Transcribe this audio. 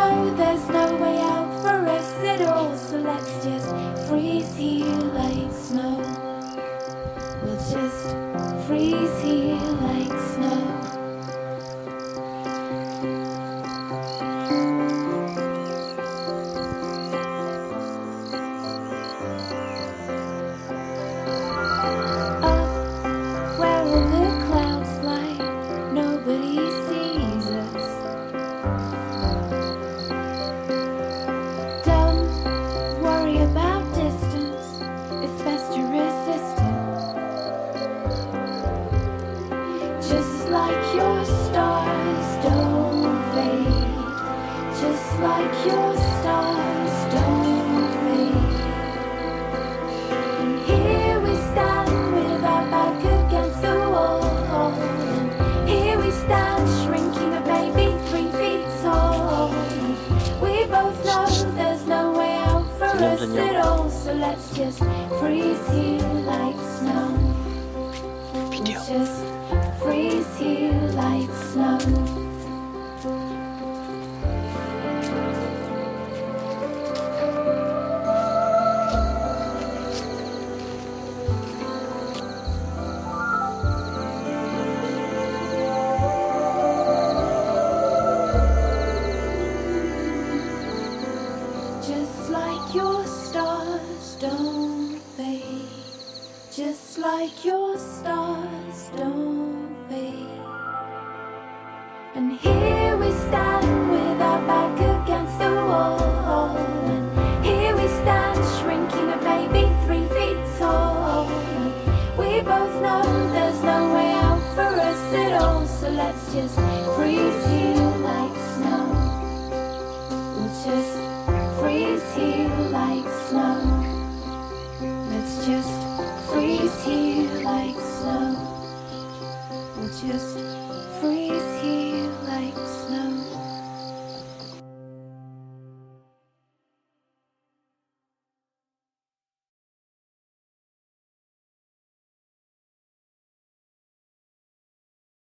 know there's no way out for us at all, so let's just freeze here like snow. We'll just freeze here like snow. So let's just freeze here like snow. Video. Just freeze here like snow. Just like your stars don't fade, just like your stars don't fade. And here we stand with our back against the wall, and here we stand shrinking a baby 3 feet tall. And we both know there's no way out for us at all, so let's just freeze here like snow. We'll just freeze here like snow. Let's just freeze here like snow. We'll just